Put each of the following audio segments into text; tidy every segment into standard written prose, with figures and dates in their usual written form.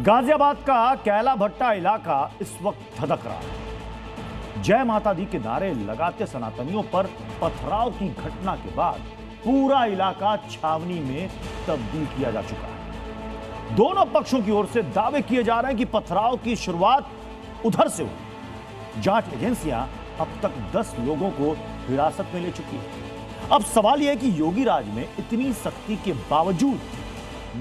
गाजियाबाद का कैला भट्टा इलाका इस वक्त धधक रहा है। जय माता दी के नारे लगाते सनातनियों पर पथराव की घटना के बाद पूरा इलाका छावनी में तब्दील किया जा चुका है। दोनों पक्षों की ओर से दावे किए जा रहे हैं कि पथराव की शुरुआत उधर से हुई। जांच एजेंसियां अब तक 10 लोगों को हिरासत में ले चुकी है। अब सवाल यह है कि योगी राज में इतनी सख्ती के बावजूद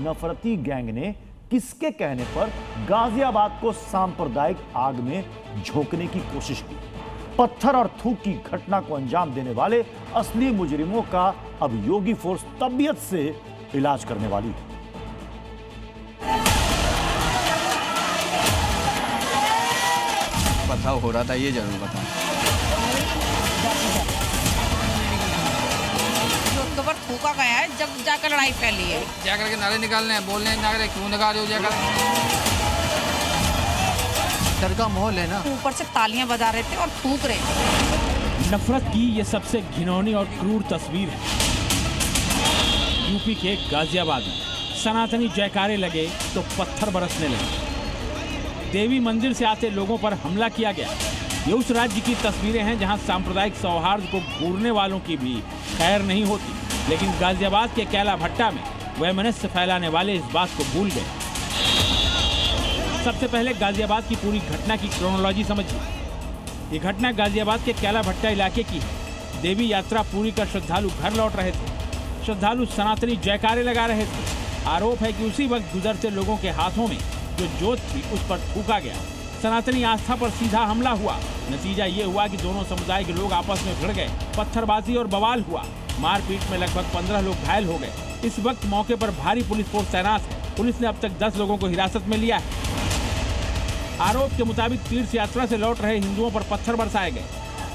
नफरती गैंग ने किसके कहने पर गाजियाबाद को सांप्रदायिक आग में झोंकने की कोशिश की। पत्थर और थूक की घटना को अंजाम देने वाले असली मुजरिमों का अब योगी फोर्स तबीयत से इलाज करने वाली है। पथराव हो रहा था, ये जरूर बताएं। पर थूका गया है, जब जाकर लड़ाई फैली है। जाकर के नारे निकालने हैं, बोलने नारे क्यों निकाल रहे हो जाकर। डर का माहौल है ना। ऊपर से तालियां बजा रहे थे और थूक रहे थे। नफरत की ये सबसे घिनौनी और क्रूर तस्वीर है। यूपी के गाजियाबाद में सनातनी जयकारे लगे तो पत्थर बरसने लगे। देवी मंदिर से आते लोगों पर हमला किया गया। ये उस राज्य की तस्वीरें हैं जहां सांप्रदायिक सौहार्द को घूरने वालों की भी खैर नहीं होती। लेकिन गाजियाबाद के कैला भट्टा में वैमनस्य फैलाने वाले इस बात को भूल गए। सबसे पहले गाजियाबाद की पूरी घटना की क्रोनोलॉजी समझिए। ये घटना गाजियाबाद के कैला भट्टा इलाके की है। देवी यात्रा पूरी कर श्रद्धालु घर लौट रहे थे। श्रद्धालु सनातनी जयकारे लगा रहे थे। आरोप है कि उसी वक्त गुजरते लोगों के हाथों में जो जोत थी उस पर थूका गया। सनातनी आस्था पर सीधा हमला हुआ। नतीजा ये हुआ कि दोनों समुदाय के लोग आपस में भिड़ गए। पत्थरबाजी और बवाल हुआ। मारपीट में लगभग 15 लोग घायल हो गए। इस वक्त मौके पर भारी पुलिस फोर्स तैनात है। पुलिस ने अब तक 10 लोगों को हिरासत में लिया है। आरोप के मुताबिक तीर्थ यात्रा से लौट रहे हिंदुओं पर पत्थर बरसाए गए।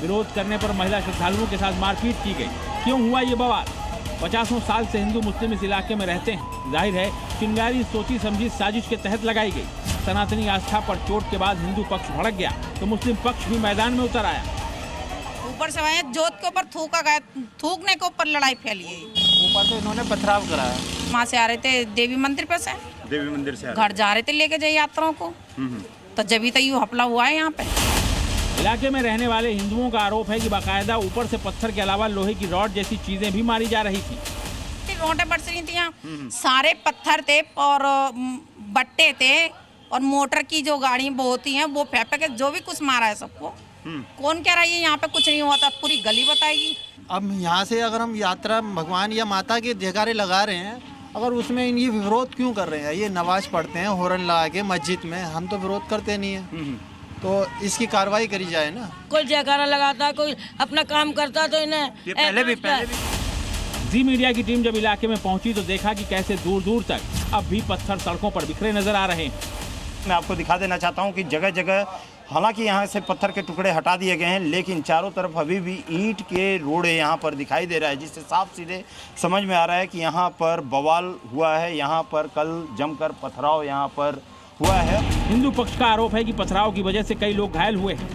विरोध करने पर महिला श्रद्धालुओं के साथ मारपीट की गई। क्यों हुआ ये बवाल? 50 साल से हिंदू मुस्लिम इस इलाके में रहते हैं। जाहिर है चिंगारी सोची समझी साजिश के तहत लगाई गई। सनातनी आस्था पर चोट के बाद हिंदू पक्ष भड़क गया तो मुस्लिम पक्ष भी मैदान में उतर आया। ऊपर से वहीं जोत के ऊपर थूका गया, थूकने के ऊपर लड़ाई फैली है। ऊपर से इन्होंने पथराव कराया। वहाँ से आ रहे थे देवी मंदिर पे से, देवी मंदिर से घर जा रहे थे लेके जाए यात्राओं को, तो जब तक यूँ हमला हुआ है यहाँ पे। इलाके में रहने वाले हिंदुओं का आरोप है कि बाकायदा ऊपर से पत्थर के अलावा लोहे की रॉड जैसी चीजें भी मारी जा रही थी। रोटें बरस रही थी यहाँ, सारे पत्थर थे और बट्टे थे और मोटर की जो गाड़ी वो होती हैं वो फेंक के जो भी कुछ मारा है सबको। कौन कह रहा है यहाँ पे कुछ नहीं हुआ था? पूरी गली बताएगी। अब यहाँ से अगर हम यात्रा भगवान या माता के जयकारे लगा रहे हैं, अगर उसमें ये विरोध क्यों कर रहे हैं? ये नमाज पढ़ते हैं हॉर्न लगा के मस्जिद में, हम तो विरोध करते नहीं है। तो इसकी कार्रवाई करी जाए ना। कोई जयकारा लगाता, कोई अपना काम करता, तो इन्हें पहले भी जी मीडिया की टीम जब इलाके में पहुंची तो देखा कि कैसे दूर दूर तक अब भी पत्थर सड़कों पर बिखरे नजर आ रहे हैं। मैं आपको दिखा देना चाहता हूं कि जगह जगह हालांकि यहां से पत्थर के टुकड़े हटा दिए गए हैं, लेकिन चारों तरफ अभी भी ईंट के रोड़े यहां पर दिखाई दे रहा है, जिससे साफ सीधे समझ में आ रहा है कि यहां पर बवाल हुआ है। यहां पर कल जमकर पथराव यहां पर हुआ है। हिंदू पक्ष का आरोप है कि पथराव की वजह से कई लोग घायल हुए हैं,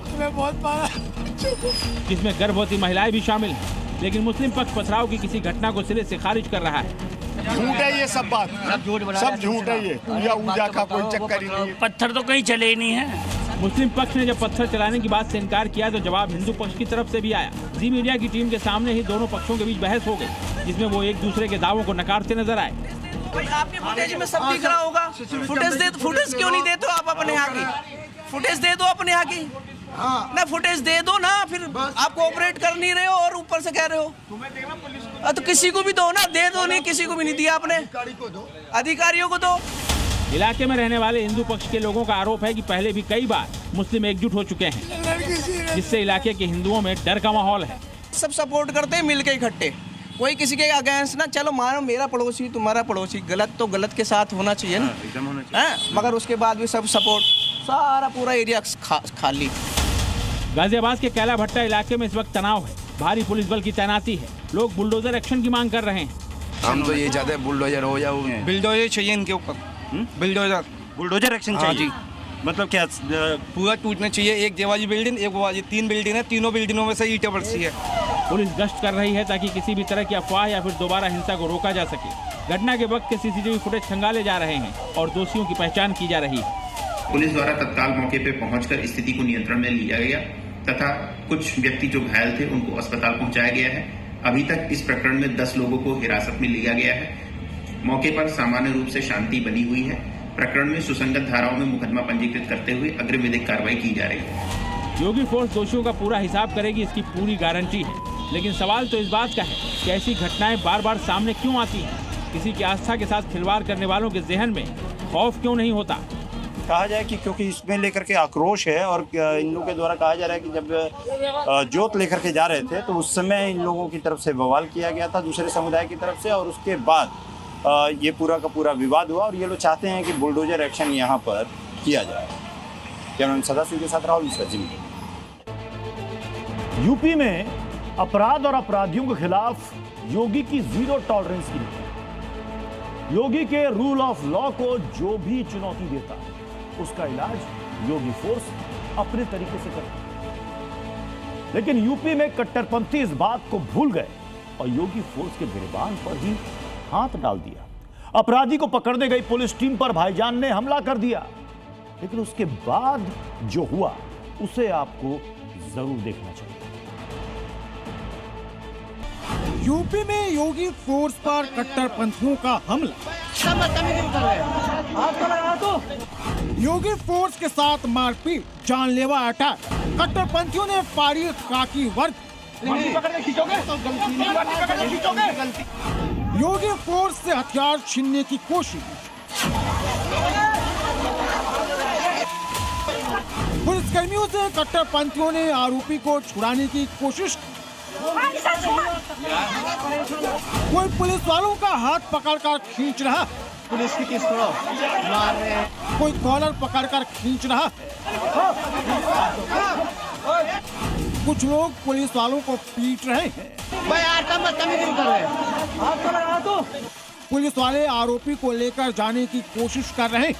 जिसमें गर्भवती महिलाएं भी शामिल हैं। लेकिन मुस्लिम पक्ष पथराव की किसी घटना को सिरे से खारिज कर रहा है। झूठ है ये सब बात, सब झूठ है। ये पूजा का कोई चक्कर ही नहीं है। पत्थर तो कहीं चले ही नहीं है। मुस्लिम पक्ष ने जब पत्थर चलाने की बात से इनकार किया तो जवाब हिंदू पक्ष की तरफ से भी आया। जी मीडिया की टीम के सामने ही दोनों पक्षों के बीच बहस हो गई, जिसमें वो एक दूसरे के दावों को नकारते नजर आए। भाई आपके फुटेज में सब दिख रहा होगा। फुटेज क्यों नहीं देते हो आप अपने यहाँ की? फुटेज दे दो अपने यहाँ की। ना फुटेज दे दो ना, फिर आप कोऑपरेट कर नहीं रहे हो और ऊपर से कह रहे हो। तो किसी को भी दो ना, दे दो। नहीं, किसी को भी नहीं दिया आपने, अधिकारियों को दो। इलाके में रहने वाले हिंदू पक्ष के लोगों का आरोप है कि पहले भी कई बार मुस्लिम एकजुट हो चुके हैं, जिससे इलाके के हिंदुओं में डर का माहौल है। सब सपोर्ट करते हैं मिलके इकट्ठे, कोई किसी के अगेंस्ट ना। चलो मानो मेरा पड़ोसी तुम्हारा पड़ोसी, गलत तो गलत के साथ होना चाहिए ना, एकदम होना चाहिए। मगर उसके बाद भी सब सपोर्ट, सारा पूरा एरिया खाली। गाजियाबाद के कैला भट्टा इलाके में इस वक्त तनाव है। भारी पुलिस बल की तैनाती है। लोग बुलडोजर एक्शन की मांग कर रहे हैं। हम तो ये चाहते हैं बुलडोजर हो जाए। बिल्डोजर चाहिए इनके ऊपर, बुलडोजर एक्शन चाहिए। मतलब क्या? पूरा टूटना चाहिए। एक देवाली बिल्डिंग, एक 3 बिल्डिंग है, तीनों बिल्डिंगों में से ईंटें बरसी है। पुलिस गश्त कर रही है ताकि किसी भी तरह की अफवाह या फिर दोबारा हिंसा को रोका जा सके। घटना के वक्त के सीसीटीवी फुटेज खंगाले जा रहे हैं और दोषियों की पहचान की जा रही है। पुलिस द्वारा तत्काल मौके पर पहुंचकर स्थिति को नियंत्रण में लिया गया तथा कुछ व्यक्ति जो घायल थे उनको अस्पताल पहुंचाया गया है। अभी तक इस प्रकरण में 10 लोगों को हिरासत में लिया गया है। मौके पर सामान्य रूप से शांति बनी हुई है। प्रकरण में सुसंगत धाराओं में मुकदमा पंजीकृत करते हुए अग्रिम विधिक कार्रवाई की जा रही है। योगी फोर्स दोषियों का पूरा हिसाब करेगी, इसकी पूरी गारंटी है। लेकिन सवाल तो इस बात का है कि ऐसी घटनाएं बार बार सामने क्यों आती हैं? किसी की आस्था के साथ खिलवाड़ करने वालों के जहन में खौफ क्यों नहीं होता? कहा जाए कि क्योंकि इसमें लेकर के आक्रोश है और इन लोगों के द्वारा कहा जा रहा है कि जब जोत लेकर के जा रहे थे तो उस समय इन लोगों की तरफ से बवाल किया गया था दूसरे समुदाय की तरफ से, और उसके बाद ये पूरा का पूरा विवाद हुआ और ये लोग चाहते हैं कि बुलडोजर एक्शन यहाँ पर किया जाए। कैमरामैन सदाशिव के साथ राहुल मिश्रा, जी। यूपी में अपराध और अपराधियों के खिलाफ योगी की जीरो टॉलरेंस की नीति। योगी के रूल ऑफ लॉ को जो भी चुनौती देता है उसका इलाज योगी फोर्स अपने तरीके से करती है। लेकिन यूपी में कट्टरपंथी इस बात को भूल गए और योगी फोर्स के गिरबान पर ही हाथ डाल दिया। अपराधी को पकड़ने गई पुलिस टीम पर भाईजान ने हमला कर दिया। लेकिन उसके बाद जो हुआ उसे आपको जरूर देखना चाहिए। यूपी में योगी फोर्स पर कट्टरपंथियों का हमला। योगी फोर्स के साथ मारपीट, जानलेवा अटैक। कट्टरपंथियों ने फाड़ी खाकी वर्दी। योगी फोर्स से हथियार छीनने की कोशिश। पुलिसकर्मियों से कट्टरपंथियों ने आरोपी को छुड़ाने की कोशिश। कोई पुलिस वालों का हाथ पकड़कर खींच रहा, पुलिस की किस तरह मार रहे हैं। कोई कॉलर पकड़कर खींच रहा। कुछ लोग पुलिस वालों को पीट रहे हैं। पुलिस वाले आरोपी को लेकर जाने की कोशिश कर रहे हैं,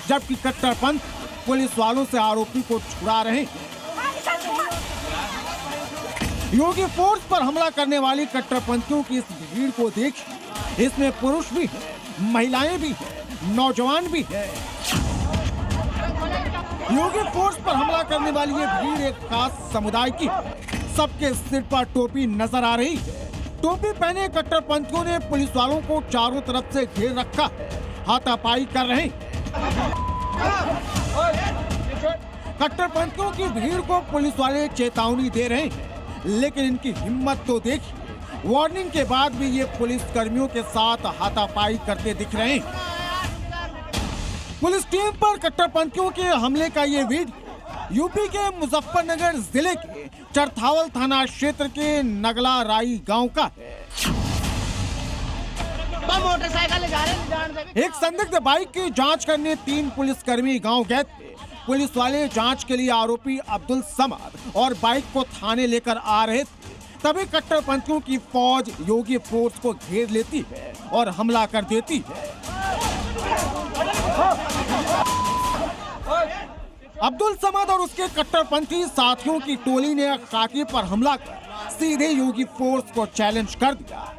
जबकि कट्टरपंथ पुलिस वालों से आरोपी को छुड़ा रहे हैं। योगी फोर्स पर हमला करने वाली कट्टरपंथियों की इस भीड़ को देखिए। इसमें पुरुष भी है, महिलाएं भी है, नौजवान भी है। योगी फोर्स पर हमला करने वाली ये भीड़ एक खास समुदाय की है। सबके सिर पर टोपी नजर आ रही है। टोपी पहने कट्टरपंथियों ने पुलिस वालों को चारों तरफ से घेर रखा है, हाथापाई कर रहे हैं। कट्टरपंथियों की भीड़ को पुलिस वाले चेतावनी दे रहे हैं, लेकिन इनकी हिम्मत तो देखिए। वार्निंग के बाद भी ये पुलिस कर्मियों के साथ हाथापाई करते दिख रहे हैं। पुलिस टीम पर कट्टरपंथियों के हमले का ये वीडियो यूपी के मुजफ्फरनगर जिले के चरथावल थाना क्षेत्र के नगला राई गांव का है। एक संदिग्ध बाइक की जांच करने 3 पुलिसकर्मी गांव गए थे। पुलिस वाले जांच के लिए आरोपी अब्दुल समद और बाइक को थाने लेकर आ रहे थे। तभी कट्टरपंथियों की फौज योगी फोर्स को घेर लेती है और हमला कर देती है। अब्दुल समद और उसके कट्टरपंथी साथियों की टोली ने खाकी पर हमला कर सीधे योगी फोर्स को चैलेंज कर दिया।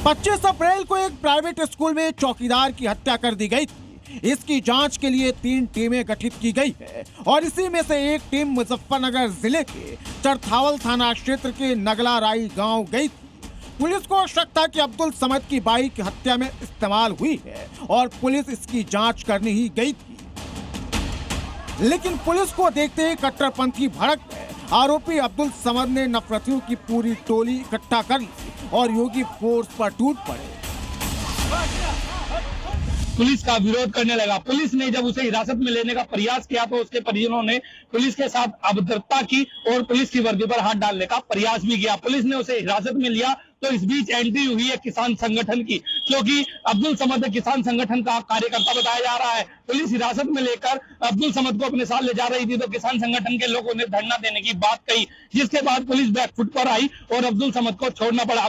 25 अप्रैल को एक प्राइवेट स्कूल में चौकीदार की हत्या कर दी गई थी। इसकी जांच के लिए 3 टीमें गठित की गई है और इसी में से एक टीम मुजफ्फरनगर जिले के चरथावल थाना क्षेत्र के नगला राई गांव गई थी। पुलिस को शक था कि अब्दुल समद की बाइक हत्या में इस्तेमाल हुई है और पुलिस इसकी जांच करने ही गई थी। लेकिन पुलिस को देखते ही कट्टरपंथी भड़क गए। आरोपी अब्दुल समद ने नफरतियों की पूरी टोली इकट्ठा कर ली और योगी फोर्स पर टूट पड़े। पुलिस का विरोध करने लगा। पुलिस ने जब उसे हिरासत में लेने का प्रयास किया तो उसके परिजनों ने पुलिस के साथ अभद्रता की और पुलिस की वर्दी पर हाथ डालने का प्रयास भी किया। पुलिस ने उसे हिरासत में लिया तो इस बीच एंट्री हुई है किसान संगठन की, क्योंकि अब्दुल समद किसान संगठन का कार्यकर्ता बताया जा रहा है। पुलिस हिरासत में लेकर अब्दुल समद को अपने साथ ले जा रही थी तो किसान संगठन के लोगों ने धरना देने की बात कही, जिसके बाद पुलिस बैकफुट पर आई और अब्दुल समद को छोड़ना पड़ा।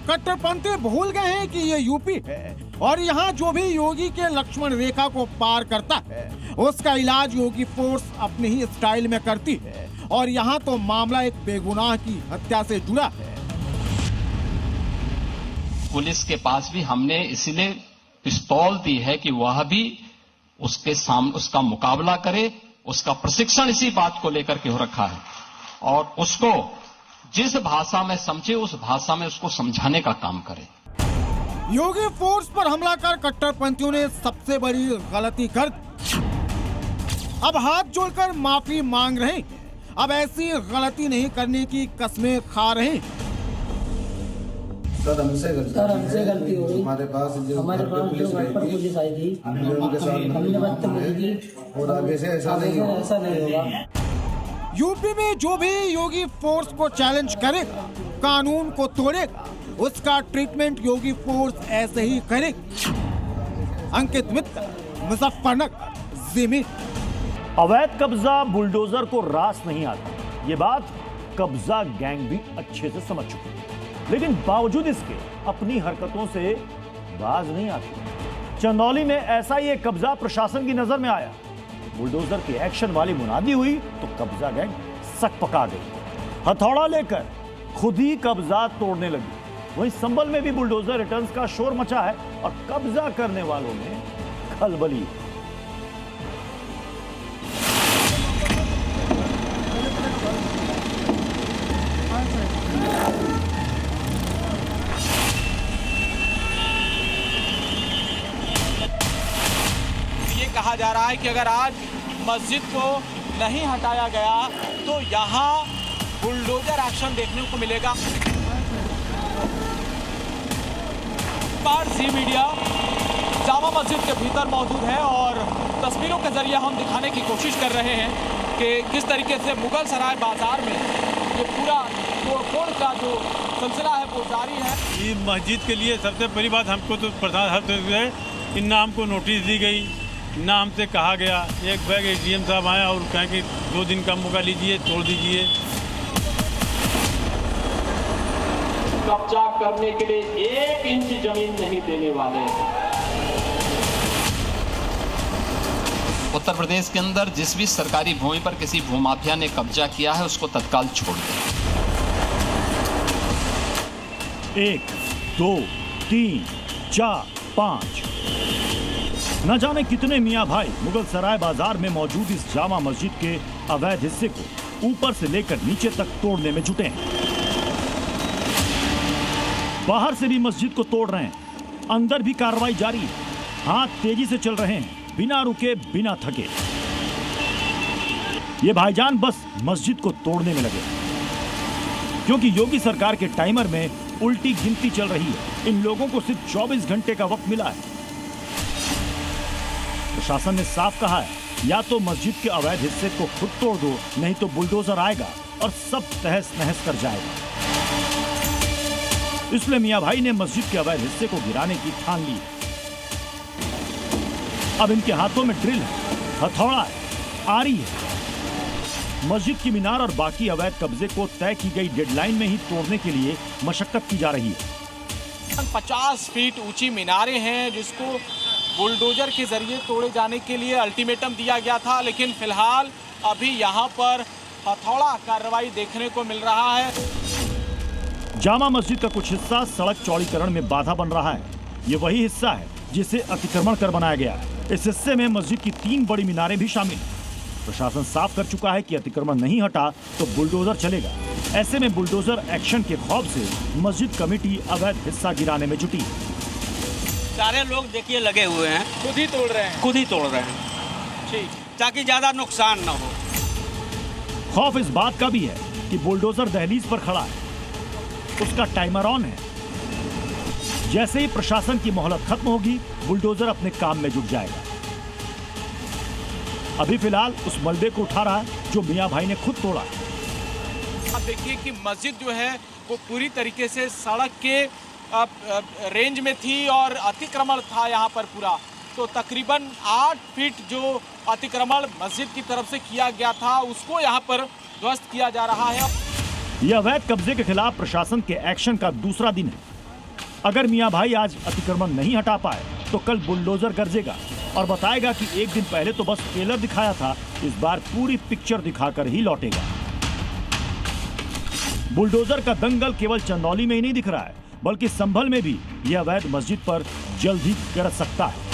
कट्टरपंथी भूल गए हैं कि ये यूपी है और यहाँ जो भी योगी के लक्ष्मण रेखा को पार करता है उसका इलाज योगी फोर्स अपने ही स्टाइल में करती है। और यहाँ तो मामला एक बेगुनाह की हत्या से जुड़ा है। पुलिस के पास भी हमने इसलिए पिस्तौल दी है कि वह भी उसके सामने उसका मुकाबला करे। उसका प्रशिक्षण इसी बात को लेकर के हो रखा है और उसको जिस भाषा में समझे उस भाषा में उसको समझाने का काम करे। योगी फोर्स पर हमला कर कट्टरपंथियों ने सबसे बड़ी गलती कर दी। अब हाथ जोड़कर माफी मांग रहे हैं। अब ऐसी गलती नहीं करने की कसमें खा रहे हैं। सर हमसे गलती हो गई। हमारे पास जो घर पर पुलिस आई थी हमने बदतमीजी की और आगे से ऐसा नहीं होगा। यूपी में जो भी योगी फोर्स को चैलेंज करेगा, कानून को तोड़ेगा, उसका ट्रीटमेंट योगी फोर्स ऐसे ही करेगी। अंकित मित्तल, मुजफ्फरनगर, ज़ी। अवैध कब्जा बुलडोजर को रास नहीं आता, ये बात कब्जा गैंग भी अच्छे से समझ चुकी है। लेकिन बावजूद इसके अपनी हरकतों से बाज नहीं आती। चंदौली में ऐसा ही एक कब्जा प्रशासन की नजर में आया। बुलडोजर की एक्शन वाली मुनादी हुई तो कब्जा गैंग सक पका गई। हथौड़ा लेकर खुद ही कब्जा तोड़ने लगी। वहीं संभल में भी बुलडोजर रिटर्न्स का शोर मचा है और कब्जा करने वालों में खलबली। कहा जा रहा है कि अगर आज मस्जिद को नहीं हटाया गया तो यहाँ बुलडोजर एक्शन देखने को मिलेगा। ज़ी मीडिया जामा मस्जिद के भीतर मौजूद है और तस्वीरों के जरिए हम दिखाने की कोशिश कर रहे हैं कि किस तरीके से मुगल सराय बाजार में ये पूरा तोड़फोड़ का जो सिलसिला है वो जारी है। ये मस्जिद के लिए सबसे बड़ी बात हमको तो प्रधान हद है, इन नाम को नोटिस दी गई, ना हमसे कहा गया। एक बैग एसडीएम साहब आया और कहें कि 2 दिन का मौका लीजिए, तोड़ दीजिए। कब्जा करने के लिए 1 इंच जमीन नहीं देने वाले। उत्तर प्रदेश के अंदर जिस भी सरकारी भूमि पर किसी भूमाफिया ने कब्जा किया है उसको तत्काल छोड़ दें। 1, 2, 3, 4, 5 न जाने कितने मियां भाई मुगल सराय बाजार में मौजूद इस जामा मस्जिद के अवैध हिस्से को ऊपर से लेकर नीचे तक तोड़ने में जुटे हैं। बाहर से भी मस्जिद को तोड़ रहे हैं, अंदर भी कार्रवाई जारी है। हाथ तेजी से चल रहे हैं, बिना रुके बिना थके। ये भाईजान बस मस्जिद को तोड़ने में लगे, क्योंकि योगी सरकार के टाइमर में उल्टी गिनती चल रही है। इन लोगों को सिर्फ 24 घंटे का वक्त मिला है। प्रशासन ने साफ कहा है, या तो मस्जिद के अवैध हिस्से को खुद तोड़ दो, नहीं तो बुलडोजर आएगा और सब तहस नहस कर जाएगा। इसलिए मियां भाई ने मस्जिद के अवैध हिस्से को गिराने की ठान ली। अब इनके हाथों में ड्रिल है, हथौड़ा है, आरी है। मस्जिद की मीनार और बाकी अवैध कब्जे को तय की गई डेडलाइन में ही तोड़ने के लिए मशक्कत की जा रही है। 50 फीट ऊंची मीनारें हैं जिसको बुलडोजर के जरिए तोड़े जाने के लिए अल्टीमेटम दिया गया था, लेकिन फिलहाल अभी यहाँ पर हथौड़ा कार्रवाई देखने को मिल रहा है। जामा मस्जिद का कुछ हिस्सा सड़क चौड़ीकरण में बाधा बन रहा है। ये वही हिस्सा है जिसे अतिक्रमण कर बनाया गया है। इस हिस्से में मस्जिद की 3 बड़ी मीनारें भी शामिल हैं। प्रशासन साफ कर चुका है कि अतिक्रमण नहीं हटा तो बुलडोजर चलेगा। ऐसे में बुलडोजर एक्शन के खौफ से मस्जिद कमेटी अवैध हिस्सा गिराने में जुटी है। सारे लोग देखिए लगे हुए हैं, खुद ही तोड़ रहे हैं ठीक, ताकि ज्यादा नुकसान ना हो। खौफ इस बात का भी है कि बुलडोजर दहलीज पर खड़ा है, उसका टाइमर ऑन है। जैसे ही प्रशासन की मोहलत खत्म होगी, बुलडोजर अपने काम में जुट जाएगा। अभी फिलहाल उस मलबे को उठा रहा है जो मियां भाई ने खुद तोड़ा। आप देखिए कि मस्जिद जो है वो पूरी तरीके से सड़क के रेंज में थी और अतिक्रमण था यहाँ पर पूरा। तो तकरीबन 8 फीट जो अतिक्रमण मस्जिद की तरफ से किया गया था उसको यहाँ पर ध्वस्त किया जा रहा है। यह अवैध कब्जे के खिलाफ प्रशासन के एक्शन का दूसरा दिन है। अगर मियां भाई आज अतिक्रमण नहीं हटा पाए तो कल बुलडोजर गरजेगा और बताएगा कि एक दिन पहले तो बस ट्रेलर दिखाया था, इस बार पूरी पिक्चर दिखाकर ही लौटेगा। बुलडोजर का दंगल केवल चंदौली में ही नहीं दिख रहा है, बल्कि संभल में भी यह अवैध मस्जिद पर जल्द ही गरज सकता है।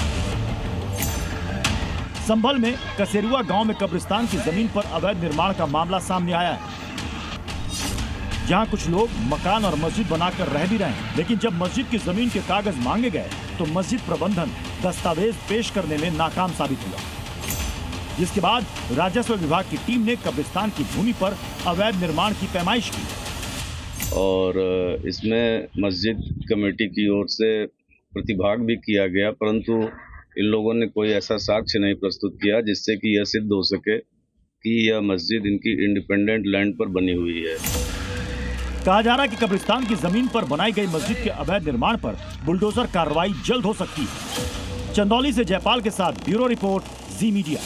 संभल में कसेरुआ गांव में कब्रिस्तान की जमीन पर अवैध निर्माण का मामला सामने आया है, जहां कुछ लोग मकान और मस्जिद बनाकर रह भी रहे हैं, लेकिन जब मस्जिद की जमीन के कागज मांगे गए तो मस्जिद प्रबंधन दस्तावेज पेश करने में नाकाम साबित हुआ, जिसके बाद राजस्व विभाग की टीम ने कब्रिस्तान की भूमि पर अवैध निर्माण की पैमाइश की। और इसमें मस्जिद कमेटी की ओर से प्रतिभाग भी किया गया, परंतु इन लोगों ने कोई ऐसा साक्ष्य नहीं प्रस्तुत किया जिससे कि यह सिद्ध हो सके कि यह मस्जिद इनकी इंडिपेंडेंट लैंड पर बनी हुई है। कहा जा रहा है कि कब्रिस्तान की जमीन पर बनाई गई मस्जिद के अवैध निर्माण पर बुलडोजर कार्रवाई जल्द हो सकती है। चंदौली से जयपाल के साथ ब्यूरो रिपोर्ट, जी मीडिया।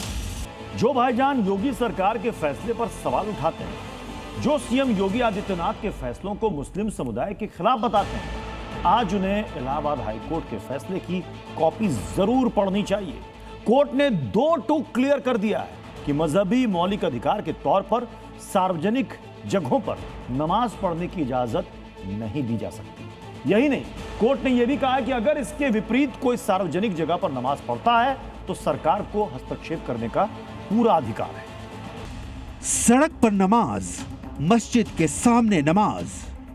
जो भाईजान योगी सरकार के फैसले पर सवाल उठाते हैं, जो सीएम योगी आदित्यनाथ के फैसलों को मुस्लिम समुदाय के खिलाफ बताते हैं, आज उन्हें इलाहाबाद हाईकोर्ट के फैसले की कॉपी जरूर पढ़नी चाहिए। कोर्ट ने 2 टूक क्लियर कर दिया है कि मजहबी मौलिक अधिकार के तौर पर सार्वजनिक जगहों पर नमाज पढ़ने की इजाजत नहीं दी जा सकती। यही नहीं, कोर्ट ने यह भी कहा है कि अगर इसके विपरीत कोई सार्वजनिक जगह पर नमाज पढ़ता है तो सरकार को हस्तक्षेप करने का पूरा अधिकार है। सड़क पर नमाज, मस्जिद के सामने नमाज,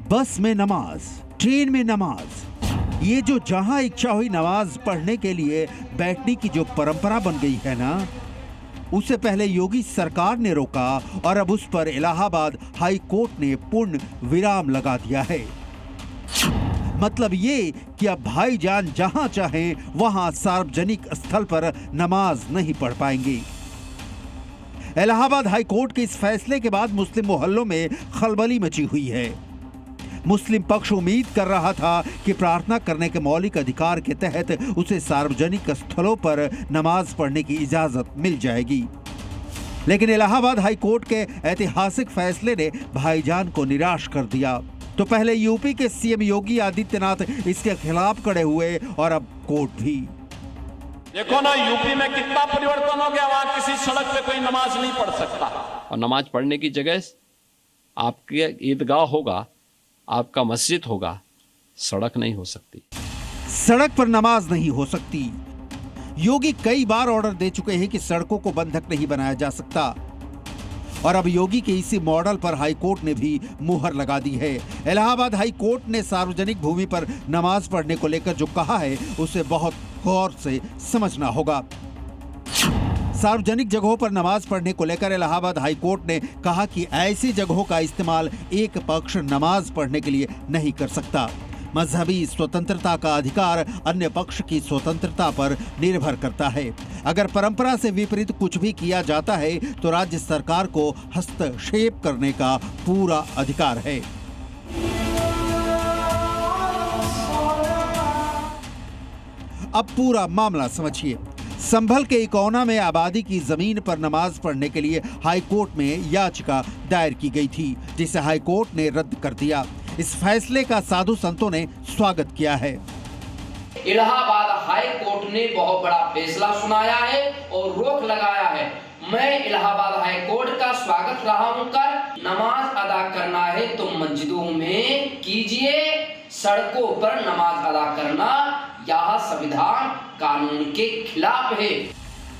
बस में नमाज, ट्रेन में नमाज, ये जो जहां इच्छा हुई नमाज पढ़ने के लिए बैठने की जो परंपरा बन गई है ना, उसे पहले योगी सरकार ने रोका और अब उस पर इलाहाबाद हाई कोर्ट ने पूर्ण विराम लगा दिया है। मतलब ये कि अब भाईजान जहां चाहे वहां सार्वजनिक स्थल पर नमाज नहीं पढ़ पाएंगे। इलाहाबाद हाई कोर्ट के इस फैसले के बाद मुस्लिम मोहल्लों में खलबली मची हुई है। मुस्लिम पक्ष उम्मीद कर रहा था कि प्रार्थना करने के मौलिक अधिकार के तहत उसे सार्वजनिक स्थलों पर नमाज पढ़ने की इजाजत मिल जाएगी, लेकिन इलाहाबाद हाई कोर्ट के ऐतिहासिक फैसले ने भाईजान को निराश कर दिया। तो पहले यूपी के सीएम योगी आदित्यनाथ इसके खिलाफ खड़े हुए और अब कोर्ट भी। देखो ना, यूपी में कितना परिवर्तन हो गया, वहां किसी सड़क पे कोई नमाज नहीं पढ़ सकता। और नमाज पढ़ने की जगह आपके ईदगाह होगा, आपका मस्जिद होगा, सड़क नहीं हो सकती। सड़क पर नमाज नहीं हो सकती। योगी कई बार ऑर्डर दे चुके हैं कि सड़कों को बंधक नहीं बनाया जा सकता, और अब योगी के इसी मॉडल पर हाई कोर्ट ने भी मुहर लगा दी है। इलाहाबाद हाई कोर्ट ने सार्वजनिक भूमि पर नमाज पढ़ने को लेकर जो कहा है उसे बहुत गौर से समझना होगा। सार्वजनिक जगहों पर नमाज पढ़ने को लेकर इलाहाबाद हाई कोर्ट ने कहा कि ऐसी जगहों का इस्तेमाल एक पक्ष नमाज पढ़ने के लिए नहीं कर सकता। मजहबी स्वतंत्रता का अधिकार अन्य पक्ष की स्वतंत्रता पर निर्भर करता है। अगर परंपरा से विपरीत कुछ भी किया जाता है तो राज्य सरकार को हस्तक्षेप करने का पूरा अधिकार है। अब पूरा मामला समझिए। संभल के इकोना में आबादी की जमीन पर नमाज पढ़ने के लिए हाई कोर्ट में याचिका दायर की गई थी, जिसे हाई कोर्ट ने रद्द कर दिया। इस फैसले का साधु संतों ने स्वागत किया है। इलाहाबाद हाई कोर्ट ने बहुत बड़ा फैसला सुनाया है और रोक लगाया है। मैं इलाहाबाद हाई कोर्ट का स्वागत रहा हूं कर। नमाज अदा करना है तो मस्जिदों में कीजिए, सड़कों पर नमाज अदा करना यह संविधान कानून के खिलाफ है।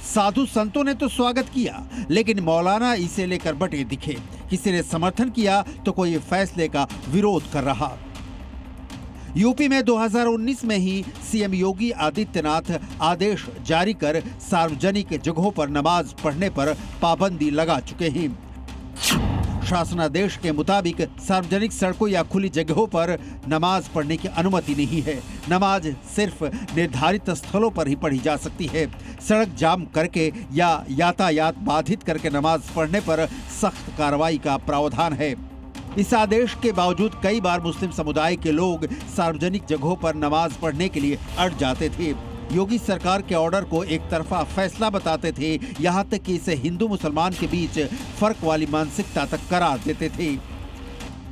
साधु संतों ने तो स्वागत किया, लेकिन मौलाना इसे लेकर बटे दिखे। किसी ने समर्थन किया तो कोई फैसले का विरोध कर रहा। यूपी में 2019 में ही सीएम योगी आदित्यनाथ आदेश जारी कर सार्वजनिक जगहों पर नमाज पढ़ने पर पाबंदी लगा चुके हैं। शासनादेश के मुताबिक सार्वजनिक सड़कों या खुली जगहों पर नमाज पढ़ने की अनुमति नहीं है। नमाज सिर्फ निर्धारित स्थलों पर ही पढ़ी जा सकती है। सड़क जाम करके या यातायात बाधित करके नमाज पढ़ने पर सख्त कार्रवाई का प्रावधान है। इस आदेश के बावजूद कई बार मुस्लिम समुदाय के लोग सार्वजनिक जगहों पर नमाज पढ़ने के लिए अड़ जाते थे। योगी सरकार के ऑर्डर को एक तरफा फैसला बताते थे, यहाँ तक कि इसे हिंदू मुसलमान के बीच फर्क वाली मानसिकता तक करार देते थे।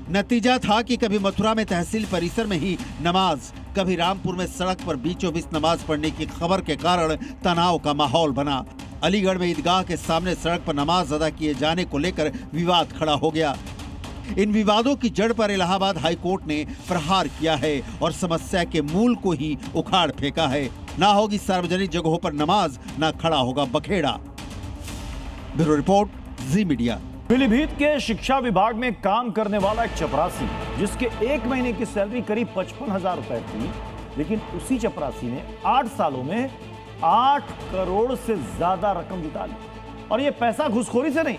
नतीजा था कि कभी मथुरा में तहसील परिसर में ही नमाज, कभी रामपुर में सड़क पर बीचों बीच नमाज पढ़ने की खबर के कारण तनाव का माहौल बना। अलीगढ़ में ईदगाह के सामने सड़क पर नमाज अदा किए जाने को लेकर विवाद खड़ा हो गया। इन विवादों की जड़ पर इलाहाबाद हाई कोर्ट ने प्रहार किया है और समस्या के मूल को ही उखाड़ फेंका है। ना होगी सार्वजनिक जगहों पर नमाज, ना खड़ा होगा बखेड़ा। ब्यूरो रिपोर्ट, जी मीडिया। पीलीभीत के शिक्षा विभाग में काम करने वाला एक चपरासी, जिसके 1 महीने की सैलरी करीब 55,000 रुपए थी, लेकिन उसी चपरासी ने 8 सालों में 8 करोड़ से ज्यादा रकम जुटा ली। और यह पैसा घूसखोरी से नहीं,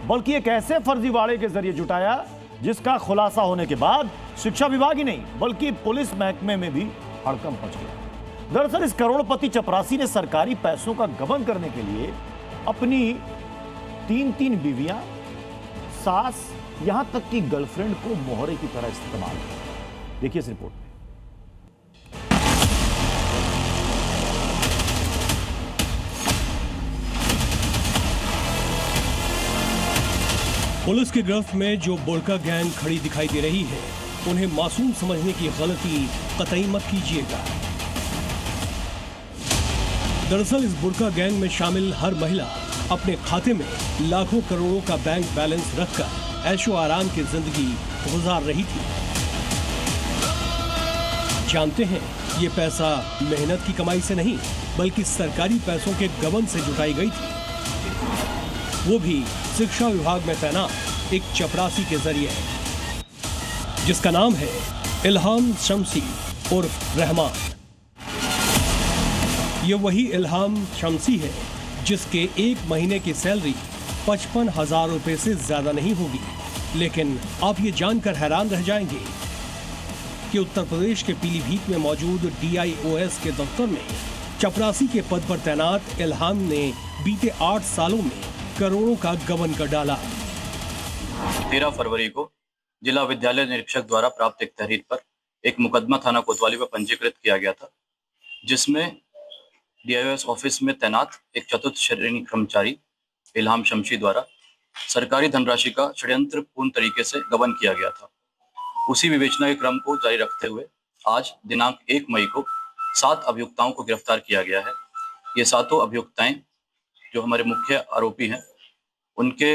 बल्कि एक ऐसे फर्जीवाड़े के जरिए जुटाया जिसका खुलासा होने के बाद शिक्षा विभाग ही नहीं बल्कि पुलिस महकमे में भी हड़कंप मच गया। दरअसल इस करोड़पति चपरासी ने सरकारी पैसों का गबन करने के लिए अपनी 3 बीवियां, सास, यहां तक कि गर्लफ्रेंड को मोहरे की तरह इस्तेमाल किया। देखिए इस रिपोर्ट में। पुलिस की गिरफ्त में जो बुर्का गैंग खड़ी दिखाई दे रही है, उन्हें मासूम समझने की गलती कतई मत कीजिएगा। दरअसल इस बुर्का गैंग में शामिल हर महिला अपने खाते में लाखों करोड़ों का बैंक बैलेंस रखकर ऐशो आराम की जिंदगी गुजार रही थी। जानते हैं ये पैसा मेहनत की कमाई से नहीं बल्कि सरकारी पैसों के गबन से जुटाई गई थी, वो भी शिक्षा विभाग में तैनात एक चपरासी के जरिए, जिसका नाम है इल्हाम शमसी उर्फ रहमान। ये वही इल्हाम शमसी है जिसके 1 महीने की सैलरी 55,000 रुपए से ज्यादा नहीं होगी। लेकिन आप ये जानकर हैरान रह जाएंगे कि उत्तर प्रदेश के पीलीभीत में मौजूद DIOS के दफ्तर में चपरासी के पद पर तैनात इल्हाम ने बीते 8 सालों में करोड़ों का गबन कर डाला। 13 फरवरी को जिला विद्यालय निरीक्षक द्वारा प्राप्त एक तहरीर पर एक मुकदमा थाना कोतवाली पर पंजीकृत किया गया था, जिसमें DIOS ऑफिस में तैनात एक चतुर्थ श्रेणी कर्मचारी इल्हाम शमसी द्वारा सरकारी धनराशि का षड्यंत्र पूर्ण तरीके से गबन किया गया था। उसी विवेचना के क्रम को जारी रखते हुए आज दिनांक 1 मई को 7 अभियुक्ताओं को गिरफ्तार किया गया है। ये 7 अभियुक्ताएं जो हमारे मुख्य आरोपी हैं, उनके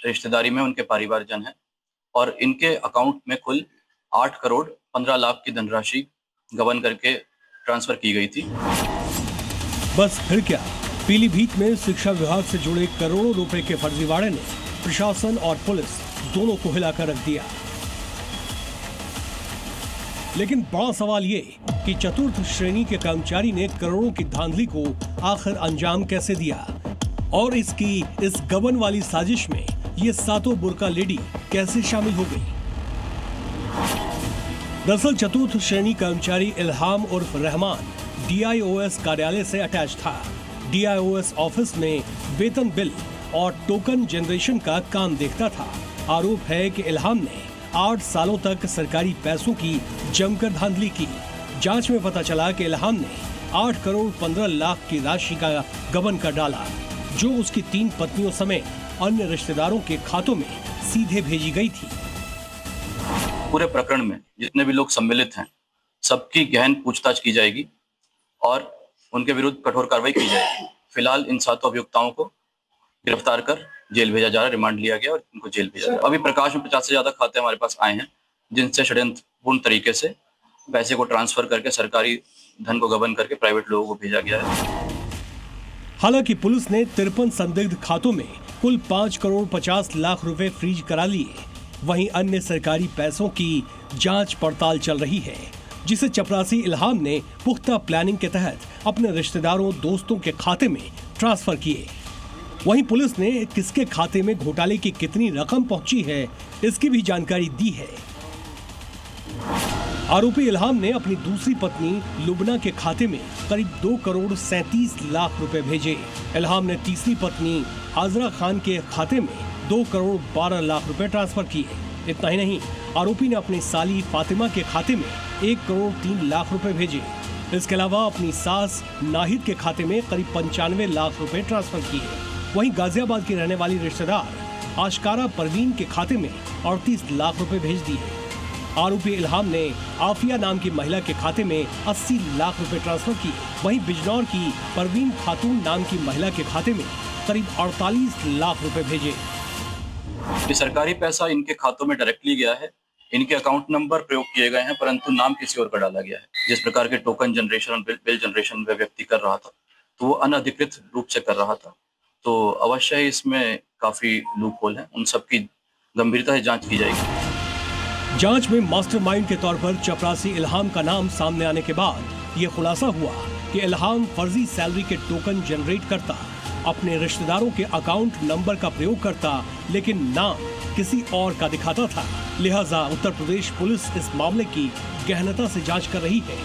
रिश्तेदारी में उनके परिवारजन हैं और इनके अकाउंट में कुल 8 करोड़ 15 लाख की धनराशि गबन करके ट्रांसफर की गई थी। बस फिर क्या, पीलीभीत में शिक्षा विभाग से जुड़े करोड़ों रुपए के फर्जीवाड़े ने प्रशासन और पुलिस दोनों को हिलाकर रख दिया। लेकिन बड़ा सवाल ये कि चतुर्थ श्रेणी के कर्मचारी ने करोड़ों की धांधली को आखिर अंजाम कैसे दिया और इसकी इस गबन वाली साजिश में ये 7 बुर्का लेडी कैसे शामिल हो गई। दरअसल चतुर्थ श्रेणी कर्मचारी इल्हाम उर्फ रहमान DIOS कार्यालय से अटैच था। DIOS ऑफिस में वेतन बिल और टोकन जनरेशन का काम देखता था। आरोप है कि इल्हाम ने 8 सालों तक सरकारी पैसों की जमकर धांधली की। जांच में पता चला कि इल्हाम ने 8 करोड़ 15 लाख की राशि का गबन कर डाला, जो उसकी 3 पत्नियों समेत अन्य रिश्तेदारों के खातों में सीधे भेजी गई थी। पूरे प्रकरण में जितने भी लोग सम्मिलित हैं, सबकी गहन पूछताछ की जाएगी और उनके विरुद्ध कठोर कार्रवाई की जाएगी। फिलहाल इन 7 अभियुक्ताओं को गिरफ्तार कर जेल भेजा जा रहा है, रिमांड लिया गया और इनको जेल भेजा जा रहा है। अभी प्रकाश में 50 से ज्यादा खाते हमारे पास आए हैं, जिनसे षड्यंत्रपूर्ण तरीके से पैसे को ट्रांसफर करके सरकारी धन को गबन करके प्राइवेट लोगों को भेजा गया है। हालांकि पुलिस ने 53 संदिग्ध खातों में कुल 5 करोड़ 50 लाख रुपए फ्रीज करा लिए। वहीं अन्य सरकारी पैसों की जांच पड़ताल चल रही है, जिसे चपरासी इल्हाम ने पुख्ता प्लानिंग के तहत अपने रिश्तेदारों दोस्तों के खाते में ट्रांसफर किए। वहीं पुलिस ने किसके खाते में घोटाले की कितनी रकम पहुंची है, इसकी भी जानकारी दी है। आरोपी इल्हाम ने अपनी दूसरी पत्नी लुबना के खाते में करीब 2 करोड़ 37 लाख रुपए भेजे। इल्हाम ने तीसरी पत्नी आजरा खान के खाते में 2 करोड़ 12 लाख रुपए ट्रांसफर किए। इतना ही नहीं, आरोपी ने अपनी साली फातिमा के खाते में 1 करोड़ 3 लाख रुपए भेजे। इसके अलावा अपनी सास नाहिद के खाते में करीब 95 लाख रुपए ट्रांसफर किए। वहीं गाजियाबाद की रहने वाली रिश्तेदार आशकारा परवीन के खाते में 38 लाख रुपए भेज दिए। आरोपी इल्हाम ने आफिया नाम की महिला के खाते में 80 लाख रुपए ट्रांसफर किए। वहीं बिजनौर की परवीन खातून नाम की महिला के खाते में करीब 48 लाख रुपए भेजे। ये सरकारी पैसा इनके खातों में डायरेक्टली गया है, इनके अकाउंट नंबर प्रयोग किए गए हैं, परंतु नाम किसी और का डाला गया है। जिस प्रकार के टोकन जनरेशन और बिल जनरेशन में व्यक्ति कर रहा था, तो वो अनधिकृत रूप से कर रहा था। तो अवश्य ही इसमें काफी लूप होल है, उन सब की गंभीरता से जांच की जाएगी। जांच में मास्टरमाइंड के तौर पर चपरासी इल्हाम का नाम सामने आने के बाद ये खुलासा हुआ कि इल्हाम फर्जी सैलरी के टोकन जनरेट करता, अपने रिश्तेदारों के अकाउंट नंबर का प्रयोग करता, लेकिन नाम किसी और का दिखाता था। लिहाजा उत्तर प्रदेश पुलिस इस मामले की गहनता से जांच कर रही है,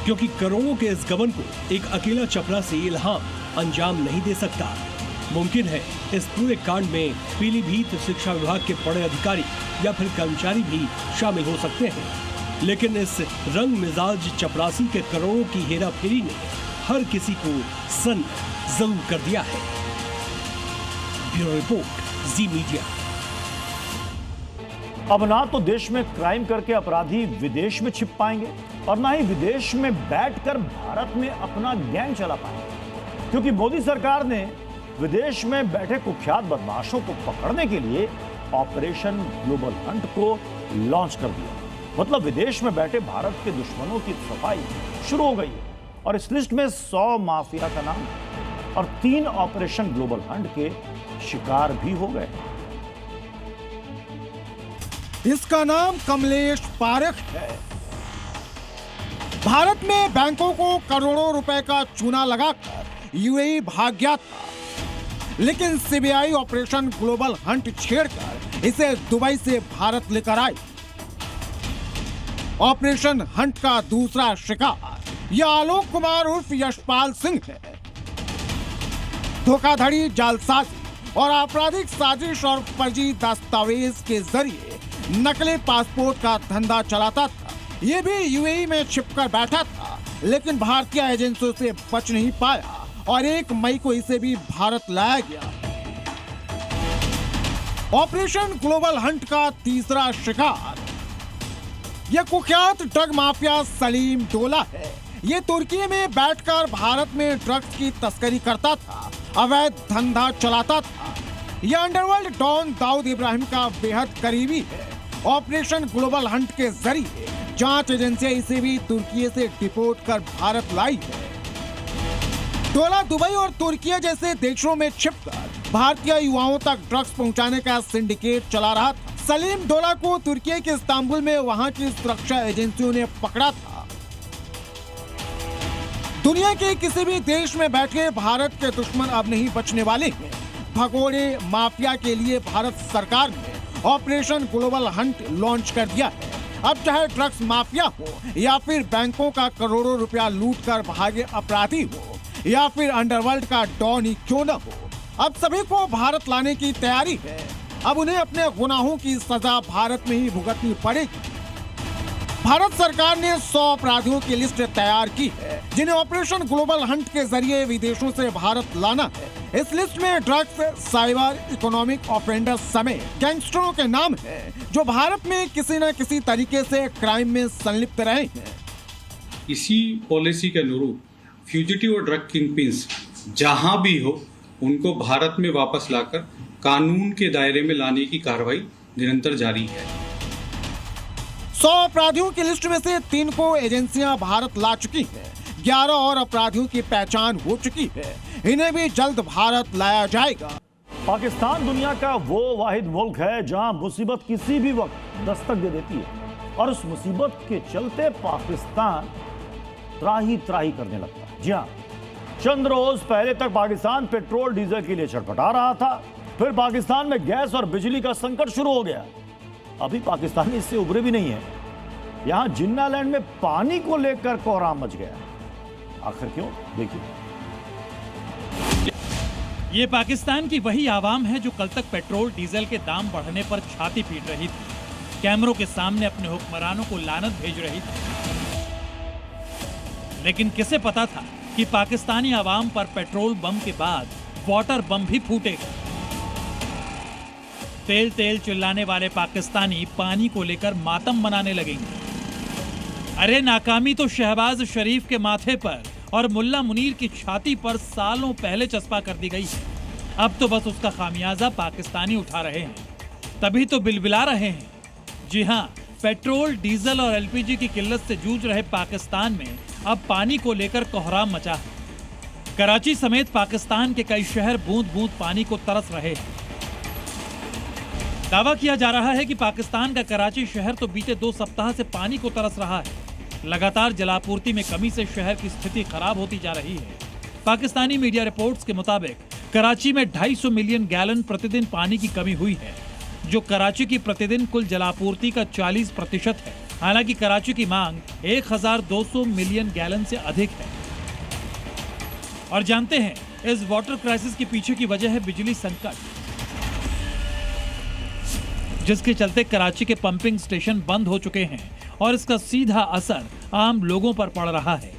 क्योंकि करोड़ों के इस गबन को एक अकेला चपरासी इल्हाम अंजाम नहीं दे सकता। मुमकिन है इस पूरे कांड में पीलीभीत शिक्षा विभाग के बड़े अधिकारी या फिर कर्मचारी भी शामिल हो सकते हैं, लेकिन इस रंग मिजाज चपरासी के करोड़ों की हेराफेरी ने हर किसी को सन्न जरूर कर दिया है। ब्यूरो रिपोर्ट, जी मीडिया। अब ना तो देश में क्राइम करके अपराधी विदेश में छिप पाएंगे और ना ही विदेश में बैठकर भारत में अपना गैंग चला पाएंगे, क्योंकि मोदी सरकार ने विदेश में बैठे कुख्यात बदमाशों को पकड़ने के लिए ऑपरेशन ग्लोबल हंट को लॉन्च कर दिया। मतलब विदेश में बैठे भारत के दुश्मनों की सफाई शुरू हो गई है और इस लिस्ट में 100 माफिया का नाम है और 3 ऑपरेशन ग्लोबल हंट के शिकार भी हो गए। इसका नाम कमलेश पारेख है। भारत में बैंकों को करोड़ों रुपए का चूना लगाकर यूएई भाग गया था, लेकिन सीबीआई ऑपरेशन ग्लोबल हंट छेड़कर इसे दुबई से भारत लेकर आई। ऑपरेशन हंट का दूसरा शिकार यह आलोक कुमार उर्फ यशपाल सिंह है। धोखाधड़ी, जालसाजी और आपराधिक साजिश और फर्जी दस्तावेज के जरिए नकली पासपोर्ट का धंधा चलाता था। यह भी यूएई में छिपकर बैठा था, लेकिन भारतीय एजेंसियों से बच नहीं पाया और 1 मई को इसे भी भारत लाया गया। ऑपरेशन ग्लोबल हंट का तीसरा शिकार यह कुख्यात ड्रग माफिया सलीम डोला है। ये तुर्की में बैठकर भारत में ड्रग्स की तस्करी करता था, अवैध धंधा चलाता था। यह अंडरवर्ल्ड डॉन दाऊद इब्राहिम का बेहद करीबी है। ऑपरेशन ग्लोबल हंट के जरिए जांच एजेंसियां इसे भी तुर्की से डिपोर्ट कर भारत लाई है। डोला दुबई और तुर्की जैसे देशों में छिपकर भारतीय युवाओं तक ड्रग्स पहुंचाने का सिंडिकेट चला रहा था। सलीम डोला को तुर्की के इस्तांबुल में वहां की सुरक्षा एजेंसियों ने पकड़ा था। दुनिया के किसी भी देश में बैठे भारत के दुश्मन अब नहीं बचने वाले हैं। भगोड़े माफिया के लिए भारत सरकार ने ऑपरेशन ग्लोबल हंट लॉन्च कर दिया है। अब चाहे ड्रग्स माफिया हो या फिर बैंकों का करोड़ों रुपया लूट कर भागे अपराधी हो या फिर अंडरवर्ल्ड का डॉन ही क्यों न हो, अब सभी को भारत लाने की तैयारी है। अब उन्हें अपने गुनाहों की सजा भारत में ही भुगतनी पड़ेगी। भारत सरकार ने 100 अपराधियों की लिस्ट तैयार की है, जिन्हें ऑपरेशन ग्लोबल हंट के जरिए विदेशों से भारत लाना है। इस लिस्ट में ड्रग्स, साइबर, इकोनॉमिक ऑफेंडर्स समेत गैंगस्टरों के नाम हैं, जो भारत में किसी न किसी तरीके से क्राइम में संलिप्त रहे हैं। इसी पॉलिसी के अनुरूप फ्यूजिटिव और ड्रग किंगपिन्स जहां भी हो, उनको भारत में वापस लाकर कानून के दायरे में लाने की कार्रवाई निरंतर जारी है। 100 अपराधियों की लिस्ट में से 3 को एजेंसियां भारत ला चुकी हैं। 11 और अपराधियों की पहचान हो चुकी है। इन्हें भी जल्द भारत लाया जाएगा। पाकिस्तान दुनिया का वो वाहिद मुल्क है जहां मुसीबत किसी भी वक्त दस्तक दे देती है और उस मुसीबत के चलते पाकिस्तान त्राही त्राही करने लगता है। जी हाँ, चंद रोज पहले तक पाकिस्तान पेट्रोल डीजल के लिए छटपटा रहा था, फिर पाकिस्तान में गैस और बिजली का संकट शुरू हो गया। अभी पाकिस्तानी इससे उभरे भी नहीं है। यहां जिन्नालैंड में पानी को लेकर कोहराम मच गया। आखिर क्यों, देखिए। ये पाकिस्तान की वही आवाम है जो कल तक पेट्रोल डीजल के दाम बढ़ने पर छाती पीट रही थी, कैमरों के सामने अपने हुक्मरानों को लानत भेज रही थी। लेकिन किसे पता था कि पाकिस्तानी आवाम पर पेट्रोल बम के बाद वाटर बम भी फूटेगा। तेल तेल चिल्लाने वाले पाकिस्तानी पानी को लेकर मातम मनाने लगेंगे। अरे नाकामी तो शहबाज शरीफ के माथे पर और मुल्ला मुनीर की छाती पर सालों पहले चस्पा कर दी गई है। अब तो बस उसका खामियाजा पाकिस्तानी उठा रहे हैं, तभी तो बिलबिला रहे हैं। जी हाँ, पेट्रोल, डीजल और एलपीजी की किल्लत से जूझ रहे पाकिस्तान में अब पानी को लेकर कोहराम मचा है। कराची समेत पाकिस्तान के कई शहर बूंद बूंद पानी को तरस रहे हैं। दावा किया जा रहा है कि पाकिस्तान का कराची शहर तो बीते 2 सप्ताह से पानी को तरस रहा है। लगातार जलापूर्ति में कमी से शहर की स्थिति खराब होती जा रही है। पाकिस्तानी मीडिया रिपोर्ट्स के मुताबिक कराची में 250 मिलियन गैलन प्रतिदिन पानी की कमी हुई है, जो कराची की प्रतिदिन कुल जलापूर्ति का 40% है। हालांकि कराची की मांग 1200 मिलियन गैलन से अधिक है। और जानते हैं, इस वाटर क्राइसिस के पीछे की वजह है बिजली संकट, जिसके चलते कराची के पंपिंग स्टेशन बंद हो चुके हैं और इसका सीधा असर आम लोगों पर पड़ रहा है।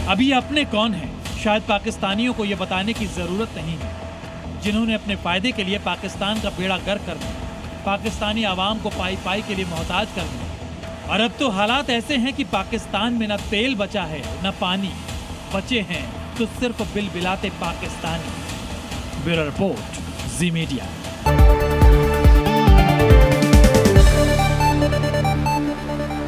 अभी ये अपने कौन हैं, शायद पाकिस्तानियों को यह बताने की जरूरत नहीं है, जिन्होंने अपने फायदे के लिए पाकिस्तान का बेड़ा गर्क कर दिया, पाकिस्तानी आवाम को पाई पाई के लिए मोहताज कर दिया। और अब तो हालात ऐसे हैं कि पाकिस्तान में न तेल बचा है न पानी, बचे हैं तो सिर्फ बिलबिलाते पाकिस्तानी। ब्यूरो रिपोर्ट, जी मीडिया।